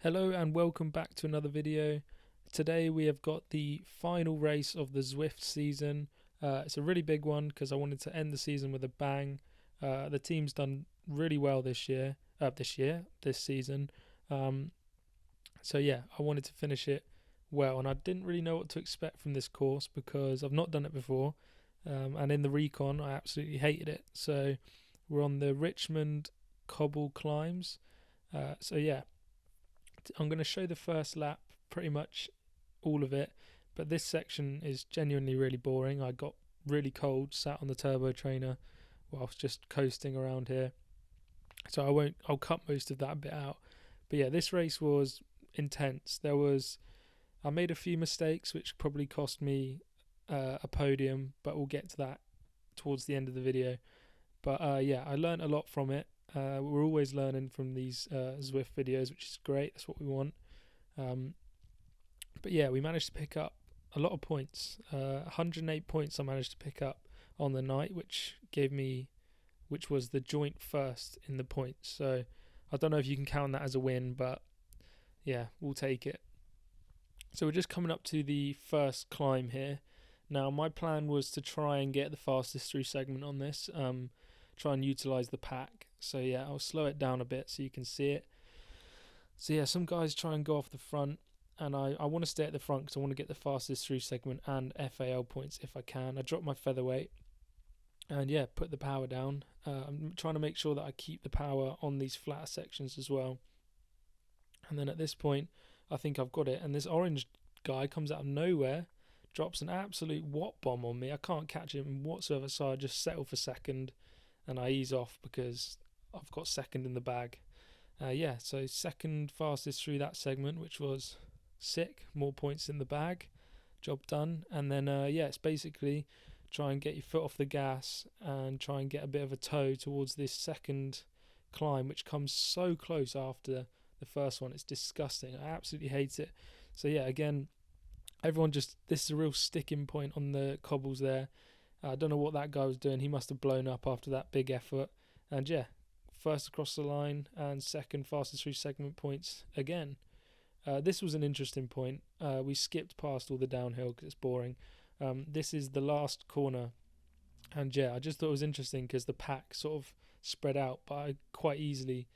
Hello and welcome back to another video. Today we have got the final race of the Zwift season. It's a really big one because I wanted to end the season with a bang. The team's done really well this season. So yeah, I wanted to finish it well, and I didn't really know what to expect from this course because I've not done it before. And in the recon, I absolutely hated it. So we're on the Richmond Cobble climbs. So yeah, I'm going to show the first lap, pretty much all of it, but this section is genuinely really boring. I got really cold, sat on the turbo trainer whilst just coasting around here, so I'll cut most of that bit out. But yeah, this race was intense. I made a few mistakes which probably cost me a podium, but we'll get to that towards the end of the video. But yeah, I learned a lot from it. We're always learning from these Zwift videos, which is great. That's what we want. But yeah, we managed to pick up a lot of points. 108 points I managed to pick up on the night, which was the joint first in the points. So I don't know if you can count that as a win, but yeah, we'll take it. So we're just coming up to the first climb here. Now my plan was to try and get the fastest through segment on this. Try and utilize the pack. So yeah, I'll slow it down a bit so you can see it. So yeah, some guys try and go off the front, and I want to stay at the front because I want to get the fastest through segment and FAL points if I can. I drop my featherweight and yeah, put the power down. I'm trying to make sure that I keep the power on these flatter sections as well. And then at this point, I think I've got it. And this orange guy comes out of nowhere, drops an absolute watt bomb on me. I can't catch him whatsoever, so I just settle for second and I ease off because I've got second in the bag. Yeah, so second fastest through that segment, which was sick. More points in the bag. Job done. And then, yeah, it's basically try and get your foot off the gas and try and get a bit of a toe towards this second climb, which comes so close after the first one. It's disgusting. I absolutely hate it. So, yeah, again, this is a real sticking point on the cobbles there. I don't know what that guy was doing. He must have blown up after that big effort. And yeah, first across the line and second fastest through segment points again. This was an interesting point. We skipped past all the downhill because it's boring. This is the last corner. And yeah, I just thought it was interesting because the pack sort of spread out, but I quite easily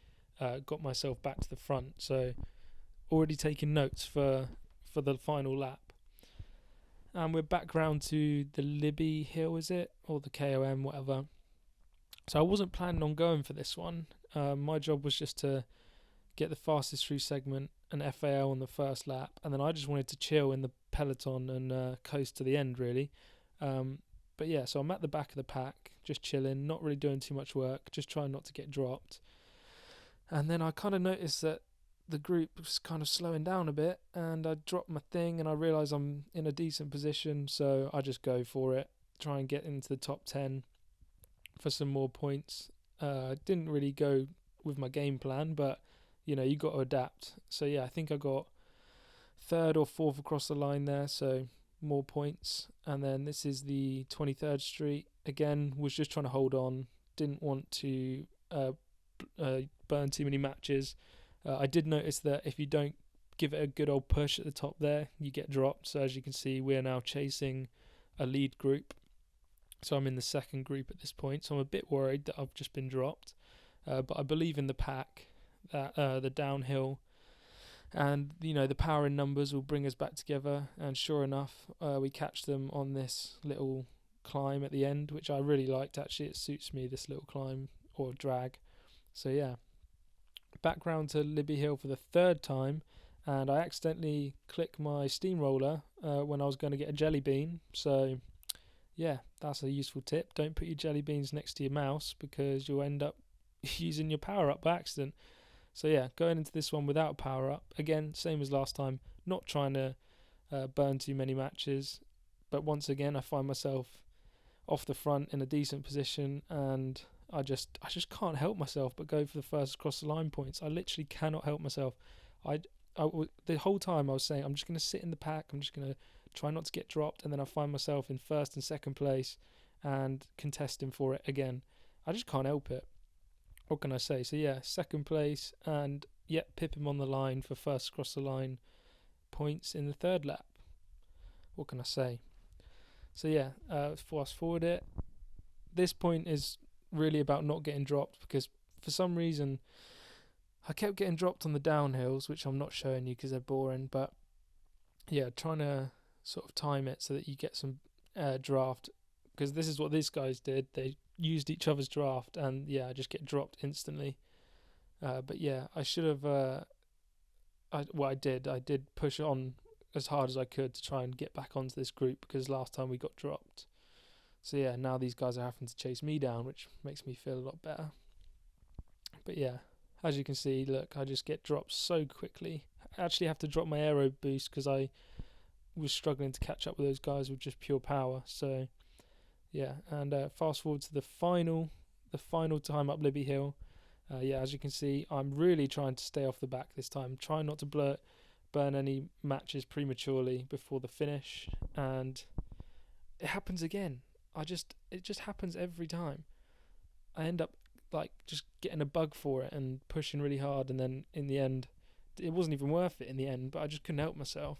got myself back to the front. So already taking notes for the final lap. And we're back round to the Libby Hill, is it? Or the KOM, whatever. So I wasn't planning on going for this one. My job was just to get the fastest through segment and FAL on the first lap. And then I just wanted to chill in the peloton and coast to the end, really. But yeah, so I'm at the back of the pack, just chilling, not really doing too much work, just trying not to get dropped. And then I kind of noticed that the group was kind of slowing down a bit, and I dropped my thing and I realised I'm in a decent position, so I just go for it, try and get into the top 10 for some more points. Didn't really go with my game plan, but you know, you got to adapt. So yeah, I think I got third or fourth across the line there, so more points. And then this is the 23rd Street. Again, was just trying to hold on, didn't want to burn too many matches. I did notice that if you don't give it a good old push at the top there, you get dropped. So as you can see, we're now chasing a lead group. So I'm in the second group at this point. So I'm a bit worried that I've just been dropped. But I believe in the pack, that the downhill and, you know, the power in numbers will bring us back together. And sure enough, we catch them on this little climb at the end, which I really liked. Actually, it suits me, this little climb or drag. So yeah. Back round to Libby Hill for the third time, and I accidentally clicked my steamroller when I was going to get a jelly bean. So yeah, that's a useful tip. Don't put your jelly beans next to your mouse because you'll end up using your power up by accident. So yeah, going into this one without power up, again, same as last time, not trying to burn too many matches, but once again I find myself off the front in a decent position, and I just can't help myself but go for the first across the line points. I literally cannot help myself. The whole time I was saying I'm just going to sit in the pack, I'm just going to try not to get dropped, and then I find myself in first and second place and contesting for it again. I just can't help it. What can I say? So yeah, second place, and pip him on the line for first across the line points in the third lap. What can I say? So yeah, fast forward it. This point is really about not getting dropped, because for some reason I kept getting dropped on the downhills, which I'm not showing you because they're boring, but yeah, trying to sort of time it so that you get some draft, because this is what these guys did. They used each other's draft, and yeah, I just get dropped instantly. But yeah, I should have. I did push on as hard as I could to try and get back onto this group, because last time we got dropped. So yeah, now these guys are having to chase me down, which makes me feel a lot better. But yeah, as you can see, look, I just get dropped so quickly. I actually have to drop my aero boost because I was struggling to catch up with those guys with just pure power. So yeah, and fast forward to the final time up Libby Hill. Yeah, as you can see, I'm really trying to stay off the back this time, trying not to burn any matches prematurely before the finish, and it happens again. It just happens every time. I end up like just getting a bug for it and pushing really hard, and then in the end, it wasn't even worth it in the end. But I just couldn't help myself.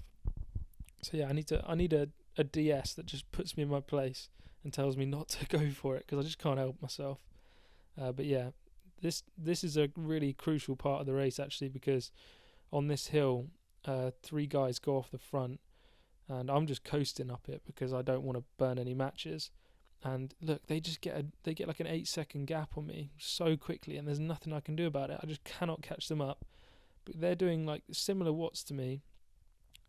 So yeah, I need a DS that just puts me in my place and tells me not to go for it, because I just can't help myself. But yeah, this is a really crucial part of the race actually, because on this hill, 3 guys go off the front, and I'm just coasting up it because I don't want to burn any matches. And look, they get like an 8-second gap on me so quickly, and there's nothing I can do about it. I just cannot catch them up. But they're doing like similar watts to me,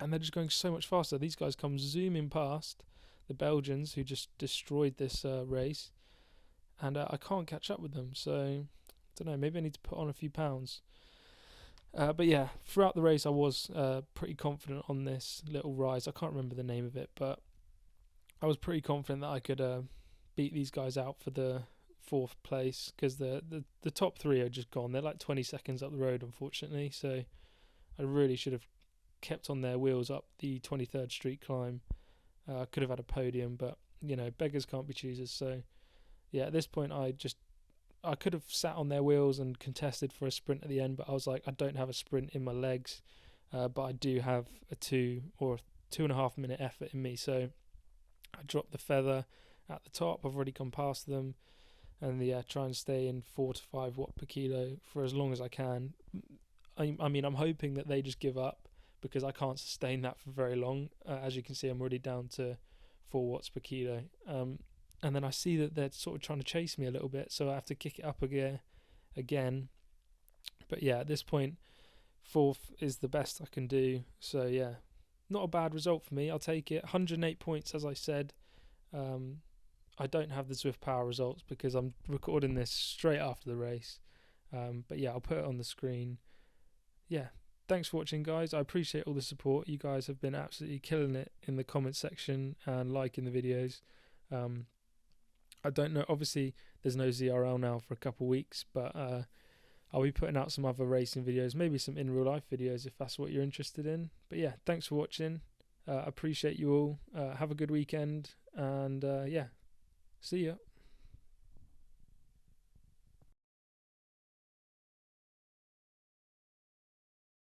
and they're just going so much faster. These guys come zooming past the Belgians, who just destroyed this race, and I can't catch up with them. So I don't know, maybe I need to put on a few pounds. But yeah, throughout the race I was pretty confident on this little rise. I can't remember the name of it, but I was pretty confident that I could beat these guys out for the 4th place, because the top 3 are just gone. They're like 20 seconds up the road, unfortunately. So I really should have kept on their wheels up the 23rd Street climb. I could have had a podium, but you know, beggars can't be choosers. So yeah, at this point I could have sat on their wheels and contested for a sprint at the end, but I was like, I don't have a sprint in my legs, but I do have a 2 or 2.5 minute effort in me. So I dropped the feather at the top. I've already gone past them, and yeah, try and stay in 4 to 5 watt per kilo for as long as I can. I mean, I'm hoping that they just give up, because I can't sustain that for very long. As you can see, I'm already down to 4 watts per kilo. And then I see that they're sort of trying to chase me a little bit, so I have to kick it up again. But yeah, at this point, 4th is the best I can do. So yeah, not a bad result for me. I'll take it. 108 points, as I said. I don't have the Zwift Power results because I'm recording this straight after the race. But yeah, I'll put it on the screen. Yeah, thanks for watching, guys. I appreciate all the support. You guys have been absolutely killing it in the comment section and liking the videos. I don't know, obviously there's no ZRL now for a couple of weeks, but I'll be putting out some other racing videos, maybe some in real life videos if that's what you're interested in. But yeah, thanks for watching. Appreciate you all. Have a good weekend, and yeah, see ya.